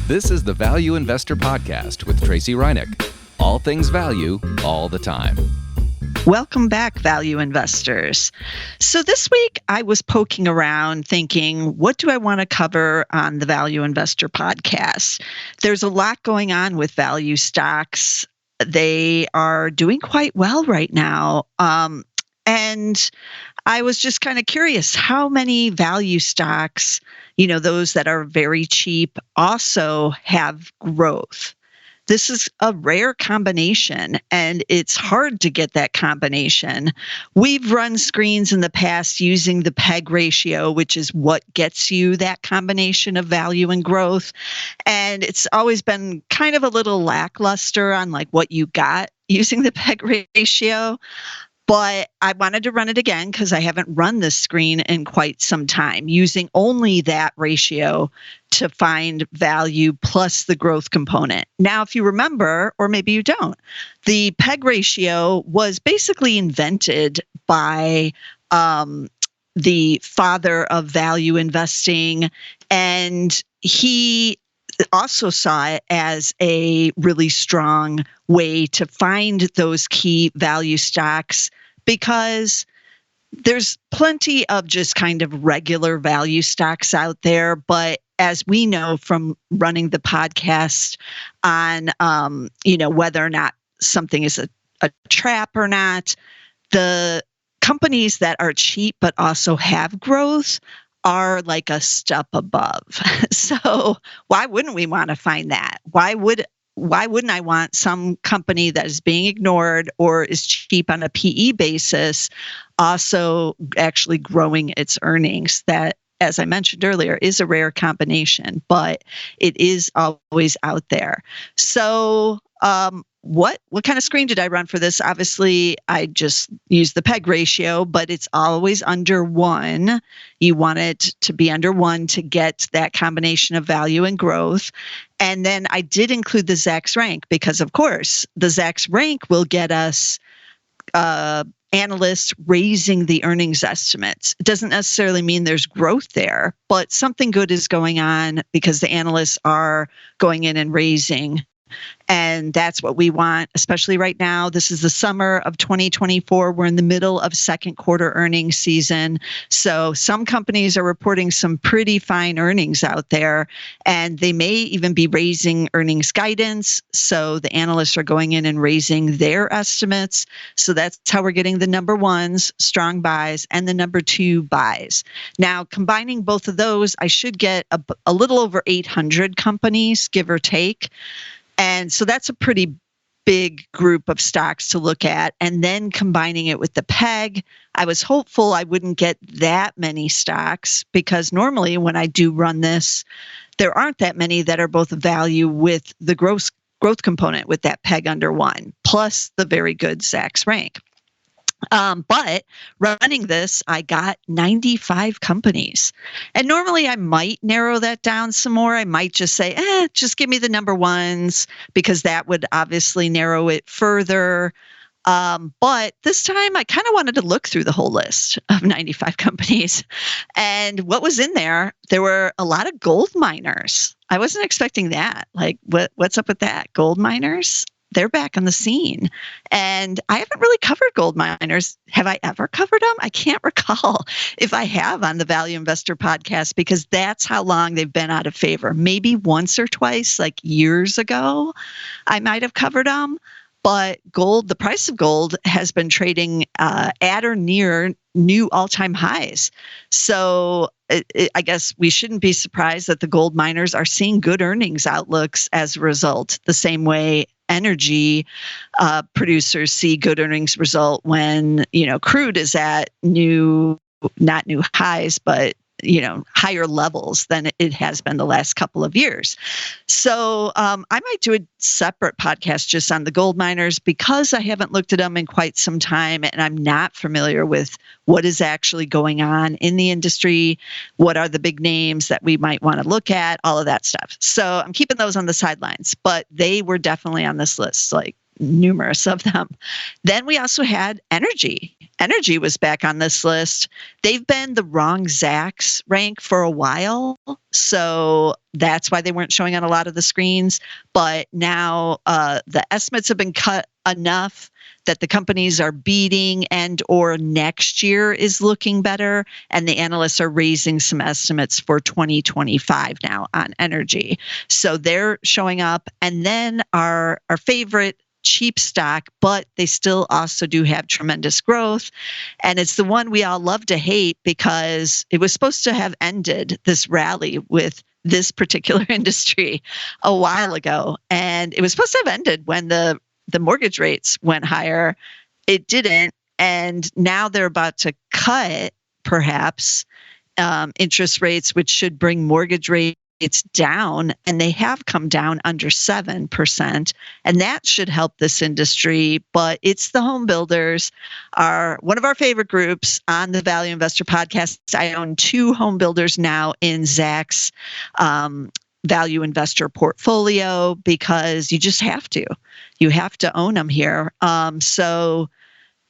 This is the Value Investor Podcast with Tracey Reineck. All things value, all the time. Welcome back, value investors. So this week I was poking around thinking, what do I want to cover on the Value Investor Podcast? There's a lot going on with value stocks. They are doing quite well right now. And I was just kind of curious, how many value stocks, those that are very cheap, also have growth? This is a rare combination, and it's hard to get that combination. We've run screens in the past using the PEG ratio, which is what gets you that combination of value and growth. And it's always been kind of a little lackluster on like what you got using the PEG ratio. But I wanted to run it again because I haven't run this screen in quite some time, using only that ratio to find value plus the growth component. Now, if you remember, or maybe you don't, the PEG ratio was basically invented by the father of value investing, and he also saw it as a really strong way to find those key value stocks, because there's plenty of just kind of regular value stocks out there. But as we know from running the podcast on, whether or not something is a trap or not, the companies that are cheap but also have growth are like a step above. So why wouldn't we want to find that? Why wouldn't I want some company that is being ignored or is cheap on a PE basis also actually growing its earnings? That, as I mentioned earlier, is a rare combination, but it is always out there. So what kind of screen did I run for this? Obviously, I just used the PEG ratio, but it's always under 1. You want it to be under 1 to get that combination of value and growth. And then I did include the Zacks rank because, of course, the Zacks rank will get us analysts raising the earnings estimates. It doesn't necessarily mean there's growth there, but something good is going on because the analysts are going in and raising. And that's what we want, especially right now. This is the summer of 2024. We're in the middle of second quarter earnings season. So some companies are reporting some pretty fine earnings out there, and they may even be raising earnings guidance. So the analysts are going in and raising their estimates. So that's how we're getting the number ones, strong buys, and the number 2 buys. Now, combining both of those, I should get a little over 800 companies, give or take. And so that's a pretty big group of stocks to look at. And then combining it with the PEG, I was hopeful I wouldn't get that many stocks, because normally when I do run this, there aren't that many that are both value with the growth component with that PEG under 1, plus the very good Zacks rank. But running this, I got 95 companies. And normally I might narrow that down some more. I might just say, just give me the number ones, because that would obviously narrow it further. But this time I kind of wanted to look through the whole list of 95 companies. And what was in there were a lot of gold miners. I wasn't expecting that. Like, what's up with that? Gold miners? They're back on the scene. And I haven't really covered gold miners. Have I ever covered them? I can't recall if I have on the Value Investor Podcast, because that's how long they've been out of favor. Maybe once or twice, like years ago, I might have covered them. But gold, the price of gold has been trading at or near new all-time highs. So I guess we shouldn't be surprised that the gold miners are seeing good earnings outlooks as a result, the same way energy producers see good earnings result when, crude is at not new highs, but higher levels than it has been the last couple of years. So I might do a separate podcast just on the gold miners, because I haven't looked at them in quite some time, and I'm not familiar with what is actually going on in the industry, what are the big names that we might want to look at, all of that stuff. So I'm keeping those on the sidelines, but they were definitely on this list, like numerous of them. Then we also had energy. Energy was back on this list. They've been the wrong Zacks rank for a while, so that's why they weren't showing on a lot of the screens. But now the estimates have been cut enough that the companies are beating, and or next year is looking better, and the analysts are raising some estimates for 2025 now on energy. So they're showing up. And then our favorite cheap stock, but they still also do have tremendous growth. And it's the one we all love to hate because it was supposed to have ended this rally with this particular industry a while ago. And it was supposed to have ended when the mortgage rates went higher. It didn't. And now they're about to cut, perhaps, interest rates, which should bring mortgage rates down, and they have come down under 7%, and that should help this industry. But it's the home builders, are one of our favorite groups on the Value Investor Podcast. I own 2 home builders now in Zach's Value Investor portfolio because you just have to. You have to own them here. So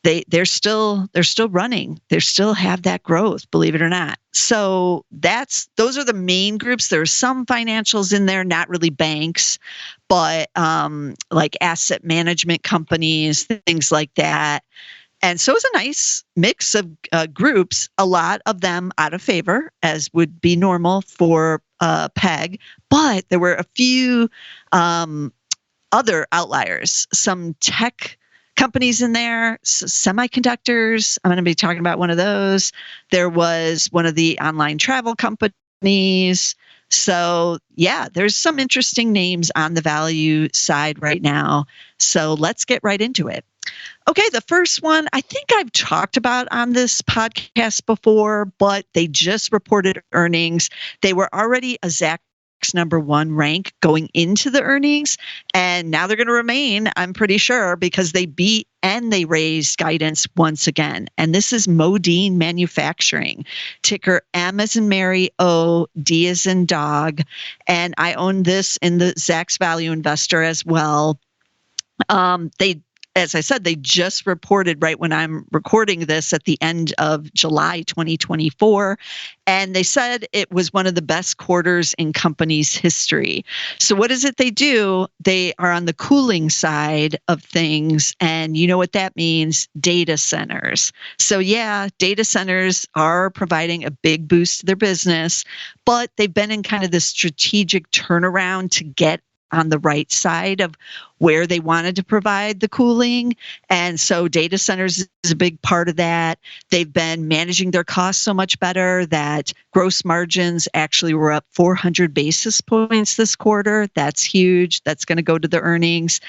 they're still running. They still have that growth, believe it or not. So those are the main groups. There are some financials in there, not really banks, but like asset management companies, things like that. And so it's a nice mix of groups, a lot of them out of favor, as would be normal for PEG. But there were a few other outliers, some tech companies in there, semiconductors. I'm going to be talking about one of those. There was one of the online travel companies. So yeah, there's some interesting names on the value side right now. So let's get right into it. Okay, the first one I think I've talked about on this podcast before, but they just reported earnings. They were already a Zacks #1 rank going into the earnings, and now they're going to remain, I'm pretty sure, because they beat and they raised guidance once again. And this is Modine Manufacturing, ticker M as in Mary, O, D as in dog. And I own this in the Zacks Value Investor as well. As I said, they just reported right when I'm recording this at the end of July 2024, and they said it was one of the best quarters in company's history. So what is it they do? They are on the cooling side of things, and you know what that means, data centers. So yeah, data centers are providing a big boost to their business, but they've been in kind of this strategic turnaround to get on the right side of where they wanted to provide the cooling. And so data centers is a big part of that. They've been managing their costs so much better that gross margins actually were up 400 basis points this quarter. That's huge. That's going to go to the earnings.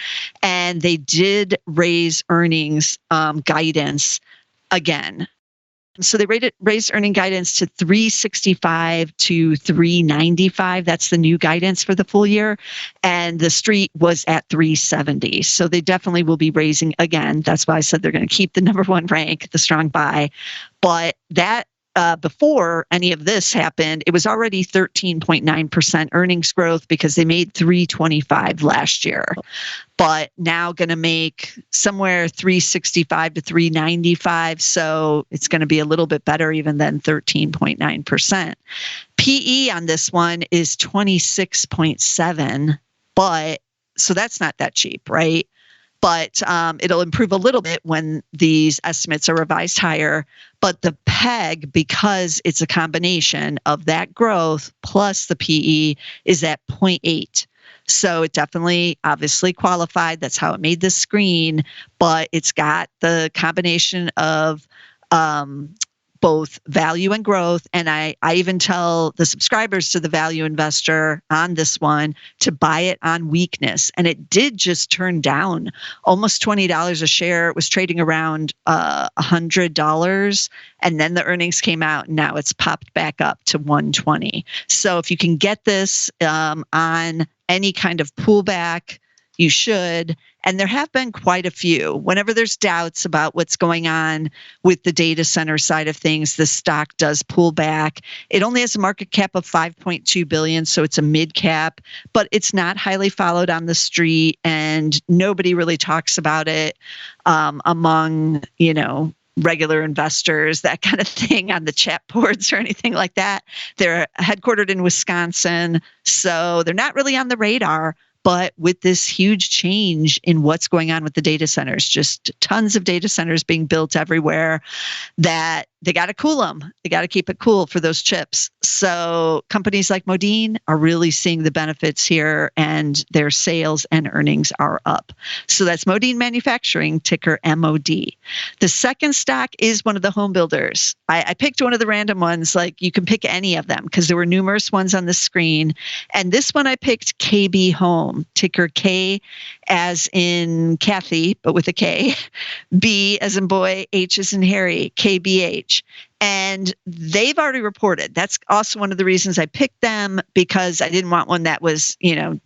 And they did raise earnings guidance again. So they raised earning guidance to 365 to 395. That's the new guidance for the full year. And the street was at 370. So they definitely will be raising again. That's why I said they're going to keep the #1 rank, the strong buy. But that before any of this happened, it was already 13.9% earnings growth because they made 325 last year. But now going to make somewhere 365 to 395. So it's going to be a little bit better even than 13.9%. PE on this one is 26.7, but so that's not that cheap, right? But it'll improve a little bit when these estimates are revised higher. But the PEG, because it's a combination of that growth plus the PE, is at 0.8. So it definitely, obviously qualified. That's how it made this screen. But it's got the combination of both value and growth. And I even tell the subscribers to the Value Investor on this one to buy it on weakness. And it did just turn down almost $20 a share. It was trading around $100. And then the earnings came out and now it's popped back up to 120. So if you can get this on any kind of pullback, you should. And there have been quite a few. Whenever there's doubts about what's going on with the data center side of things, the stock does pull back. It only has a market cap of $5.2 billion, so it's a mid cap, but it's not highly followed on the street, and nobody really talks about it among, regular investors, that kind of thing on the chat boards or anything like that. They're headquartered in Wisconsin, so they're not really on the radar. But with this huge change in what's going on with the data centers, just tons of data centers being built everywhere, that they got to cool them. They got to keep it cool for those chips. So companies like Modine are really seeing the benefits here, and their sales and earnings are up. So that's Modine Manufacturing, ticker MOD. The second stock is one of the home builders. I picked one of the random ones, like you can pick any of them because there were numerous ones on the screen. And this one I picked KB Home, ticker K as in Kathy, but with a K, B as in boy, H as in Harry, KBH. And they've already reported. That's also one of the reasons I picked them, because I didn't want one that was,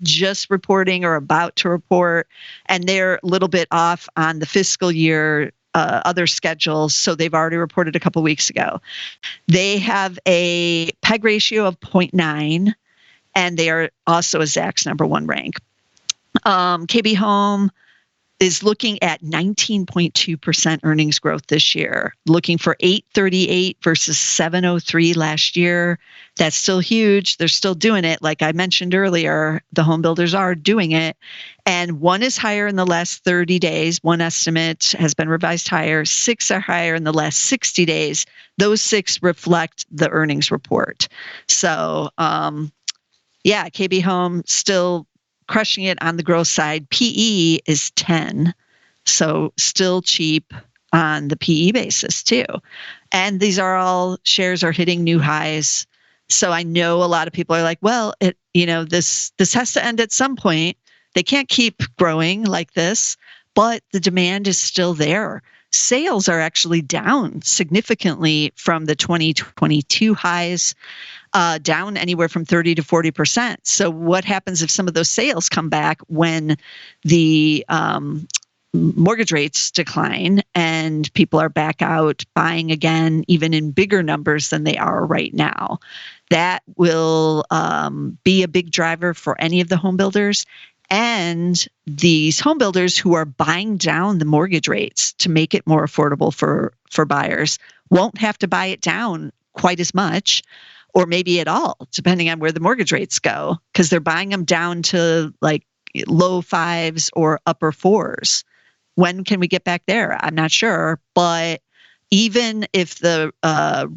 just reporting or about to report. And they're a little bit off on the fiscal year other schedules. So they've already reported a couple weeks ago. They have a PEG ratio of 0.9, and they are also a Zacks number one rank. KB Home is looking at 19.2% earnings growth this year, looking for $838 versus $703 last year. That's still huge. They're still doing it. Like I mentioned earlier, the home builders are doing it. And one is higher in the last 30 days. One estimate has been revised higher. 6 are higher in the last 60 days. Those 6 reflect the earnings report. So, KB Home still crushing it on the growth side. PE is 10, so still cheap on the PE basis too. And these are all shares are hitting new highs. So I know a lot of people are like, well, this has to end at some point. They can't keep growing like this, but the demand is still there. Sales are actually down significantly from the 2022 highs, down anywhere from 30 to 40%. So what happens if some of those sales come back when the mortgage rates decline and people are back out buying again, even in bigger numbers than they are right now? That will be a big driver for any of the home builders. And these home builders who are buying down the mortgage rates to make it more affordable for buyers won't have to buy it down quite as much, or maybe at all, depending on where the mortgage rates go, because they're buying them down to like low 5s or upper 4s. When can we get back there? I'm not sure. But even if the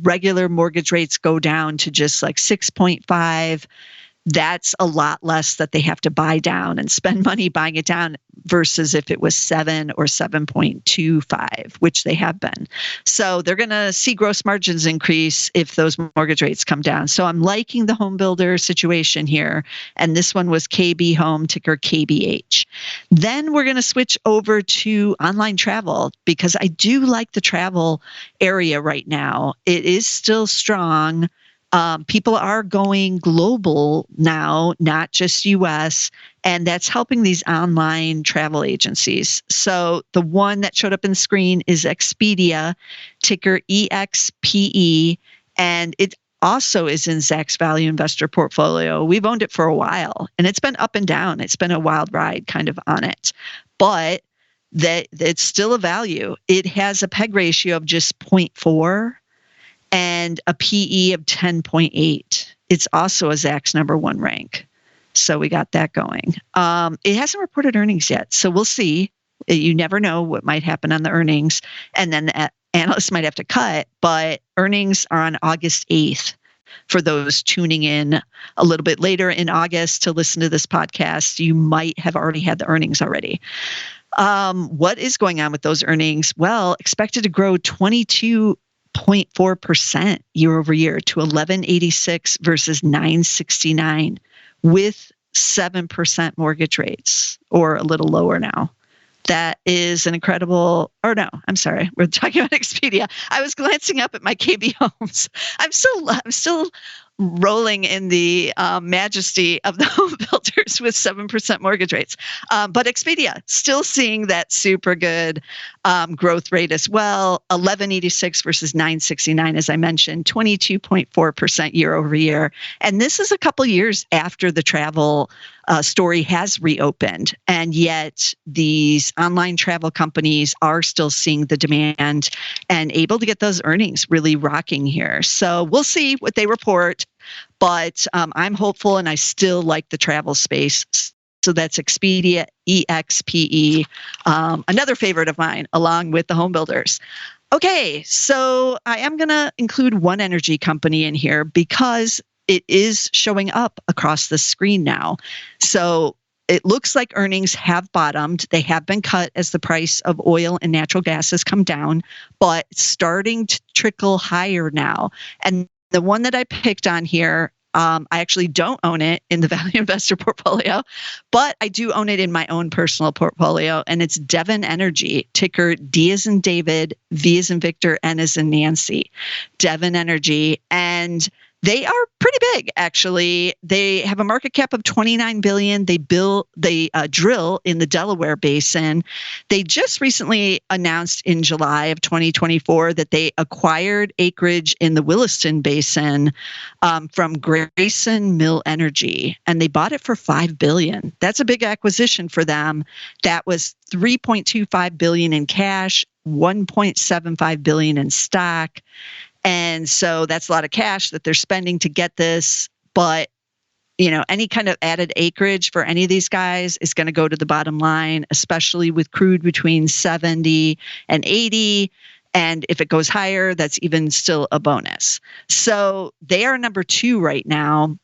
regular mortgage rates go down to just like 6.5, that's a lot less that they have to buy down and spend money buying it down versus if it was 7 or 7.25, which they have been. So they're going to see gross margins increase if those mortgage rates come down. So I'm liking the home builder situation here. And this one was KB Home, ticker KBH. Then we're going to switch over to online travel, because I do like the travel area right now. It is still strong. People are going global now, not just US, and that's helping these online travel agencies. So the one that showed up in the screen is Expedia, ticker EXPE, and it also is in Zacks Value Investor Portfolio. We've owned it for a while, and it's been up and down. It's been a wild ride kind of on it, but that it's still a value. It has a PEG ratio of just 0.4. and a PE of 10.8. It's also a Zacks number one rank. So we got that going. It hasn't reported earnings yet, so we'll see. You never know what might happen on the earnings. And then the analysts might have to cut, but earnings are on August 8th. For those tuning in a little bit later in August to listen to this podcast, you might have already had the earnings already. What is going on with those earnings? Well, expected to grow 22.4% year over year to 1186 versus 969 with 7% mortgage rates, or a little lower now. That is an incredible, or no, I'm sorry. We're talking about Expedia. I was glancing up at my KB Homes. I'm still rolling in the majesty of the home builders with 7% mortgage rates. But Expedia still seeing that super good growth rate as well. 1186 versus 969, as I mentioned, 22.4% year over year. And this is a couple years after the travel story has reopened. And yet these online travel companies are still seeing the demand and able to get those earnings really rocking here. So we'll see what they report. But I'm hopeful, and I still like the travel space. So that's Expedia, EXPE, another favorite of mine, along with the home builders. Okay, so I am going to include one energy company in here because it is showing up across the screen now. So it looks like earnings have bottomed. They have been cut as the price of oil and natural gas has come down, but it's starting to trickle higher now. And the one that I picked on here, I actually don't own it in the value investor portfolio, but I do own it in my own personal portfolio, and it's Devon Energy, ticker D as in David, V as in Victor, N as in Nancy. Devon Energy, and they are pretty big, actually. They have a market cap of $29 billion. They drill in the Delaware Basin. They just recently announced in July of 2024 that they acquired acreage in the Williston Basin from Grayson Mill Energy, and they bought it for $5 billion. That's a big acquisition for them. That was $3.25 billion in cash, $1.75 billion in stock. And so that's a lot of cash that they're spending to get this. But, any kind of added acreage for any of these guys is going to go to the bottom line, especially with crude between 70 and 80. And if it goes higher, that's even still a bonus. So they are number 2 right now.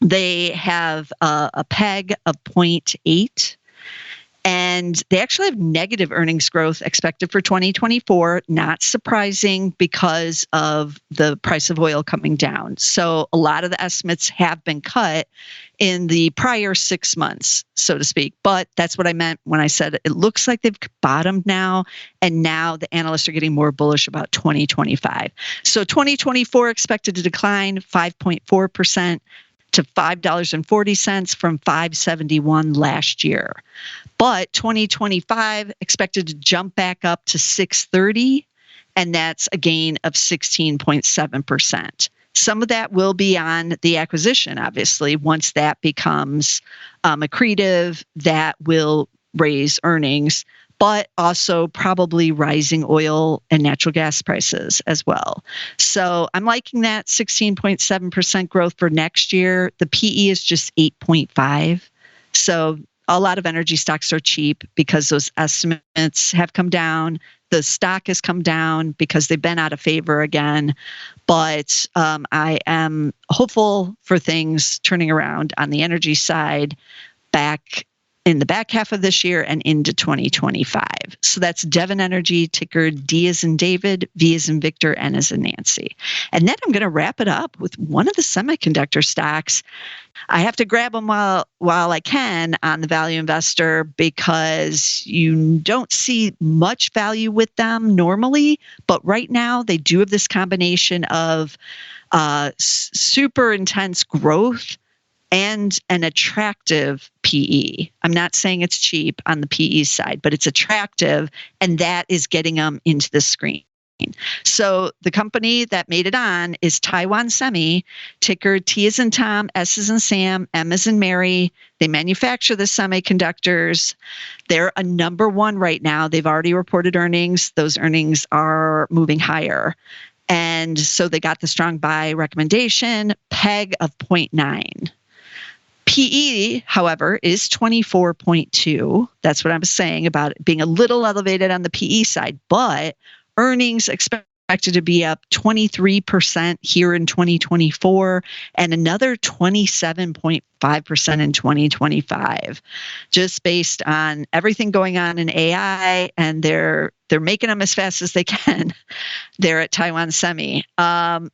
They have a PEG of 0.8. And they actually have negative earnings growth expected for 2024, not surprising because of the price of oil coming down. So a lot of the estimates have been cut in the prior 6 months, so to speak. But that's what I meant when I said it looks like they've bottomed now, and now the analysts are getting more bullish about 2025. So 2024 expected to decline 5.4%. to $5.40 from $5.71 last year. But 2025 expected to jump back up to $6.30, and that's a gain of 16.7%. Some of that will be on the acquisition, obviously. Once that becomes accretive, that will raise earnings, but also probably rising oil and natural gas prices as well. So I'm liking that 16.7% growth for next year. The PE is just 8.5. So a lot of energy stocks are cheap because those estimates have come down. The stock has come down because they've been out of favor again. But I am hopeful for things turning around on the energy side back in the back half of this year and into 2025. So that's Devon Energy, ticker D as in David, V as in Victor, N as in Nancy. And then I'm going to wrap it up with one of the semiconductor stocks. I have to grab them while I can on the value investor because you don't see much value with them normally. But right now they do have this combination of super intense growth and an attractive PE. I'm not saying it's cheap on the PE side, but it's attractive, and that is getting them into the screen. So the company that made it on is Taiwan Semi, ticker T as in Tom, S as in Sam, M as in Mary. They manufacture the semiconductors. They're a number 1 right now. They've already reported earnings. Those earnings are moving higher. And so they got the strong buy recommendation, PEG of 0.9. PE, however, is 24.2. That's what I was saying about it being a little elevated on the PE side, but earnings expected to be up 23% here in 2024 and another 27.5% in 2025, just based on everything going on in AI, and they're making them as fast as they can. They're at Taiwan Semi.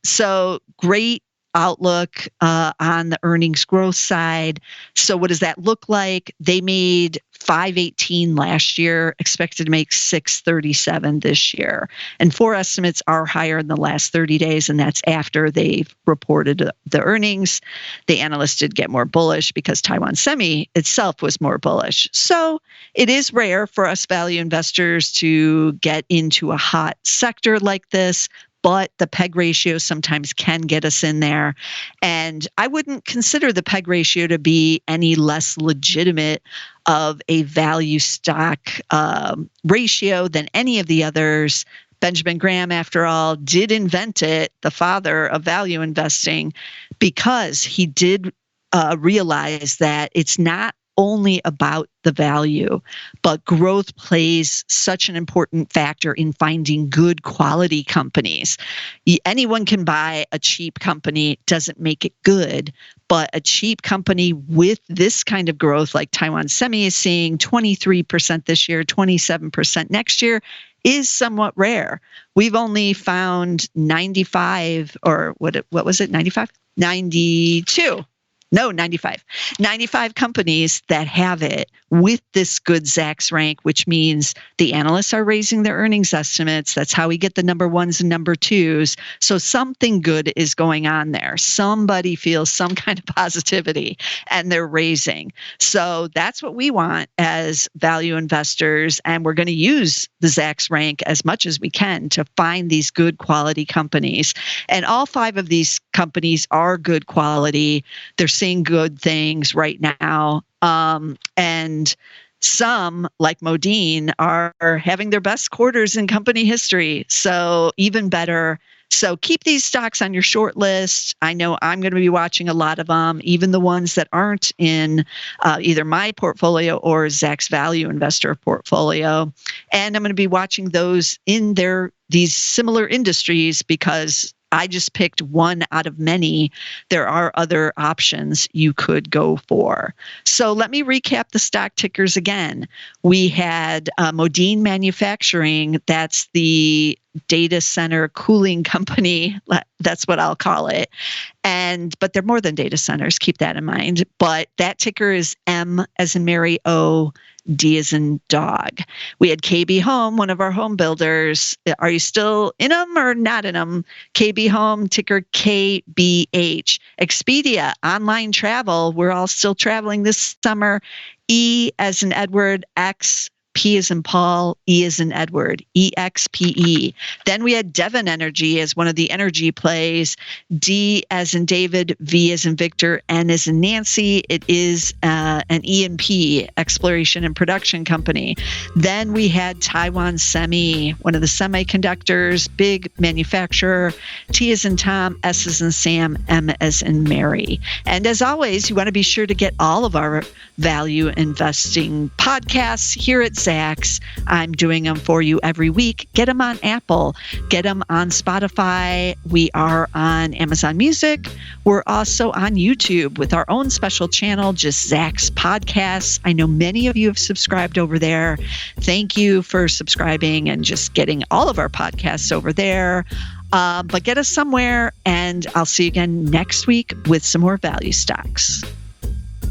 So great outlook on the earnings growth side. So what does that look like? They made $518 last year, expected to make $637 this year. And 4 estimates are higher in the last 30 days, and that's after they've reported the earnings. The analysts did get more bullish because Taiwan Semi itself was more bullish. So it is rare for us value investors to get into a hot sector like this, but the PEG ratio sometimes can get us in there. And I wouldn't consider the PEG ratio to be any less legitimate of a value stock ratio than any of the others. Benjamin Graham, after all, did invent it, the father of value investing, because he did realize that it's not only about the value, but growth plays such an important factor in finding good quality companies. Anyone can buy a cheap company, doesn't make it good, but a cheap company with this kind of growth, like Taiwan Semi is seeing 23% this year, 27% next year, is somewhat rare. We've only found 95, or what was it, 95? 92. No, 95. 95 companies that have it with this good Zacks rank, which means the analysts are raising their earnings estimates. That's how we get the number ones and number twos. So something good is going on there. Somebody feels some kind of positivity and they're raising. So that's what we want as value investors. And we're going to use the Zacks rank as much as we can to find these good quality companies. And all 5 of these companies are good quality. They're seeing good things right now. And some, like Modine, are having their best quarters in company history. So even better. So keep these stocks on your short list. I know I'm going to be watching a lot of them, even the ones that aren't in either my portfolio or Zacks Value Investor portfolio. And I'm going to be watching those in these similar industries because I just picked one out of many. There are other options you could go for. So let me recap the stock tickers again. We had Modine Manufacturing. That's the data center cooling company. That's what I'll call it. But they're more than data centers. Keep that in mind. But that ticker is M as in Mary, O, D as in dog. We had KB Home, one of our home builders. Are you still in them or not in them? KB Home, ticker KBH. Expedia, online travel. We're all still traveling this summer. E as in Edward, X, P as in Paul, E as in Edward, EXPE. Then we had Devon Energy as one of the energy plays, D as in David, V as in Victor, N as in Nancy. It is an E&P, exploration and production company. Then we had Taiwan Semi, one of the semiconductors, big manufacturer, T as in Tom, S as in Sam, M as in Mary. And as always, you want to be sure to get all of our value investing podcasts here at Zacks. I'm doing them for you every week. Get them on Apple. Get them on Spotify. We are on Amazon Music. We're also on YouTube with our own special channel, just Zacks Podcasts. I know many of you have subscribed over there. Thank you for subscribing and just getting all of our podcasts over there. But get us somewhere, and I'll see you again next week with some more value stocks.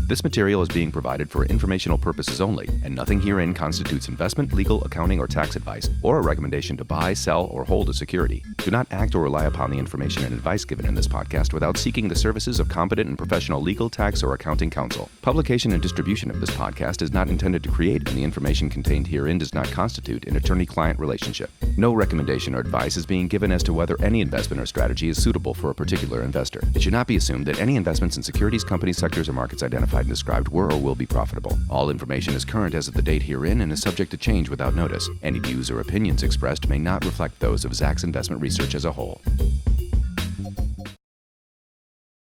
This material is being provided for informational purposes only, and nothing herein constitutes investment, legal, accounting, or tax advice, or a recommendation to buy, sell, or hold a security. Do not act or rely upon the information and advice given in this podcast without seeking the services of competent and professional legal, tax, or accounting counsel. Publication and distribution of this podcast is not intended to create, and the information contained herein does not constitute an attorney-client relationship. No recommendation or advice is being given as to whether any investment or strategy is suitable for a particular investor. It should not be assumed that any investments in securities, companies, sectors, or markets identified and described were or will be profitable. All information is current as of the date herein and is subject to change without notice. Any views or opinions expressed may not reflect those of Zacks Investment Research as a whole.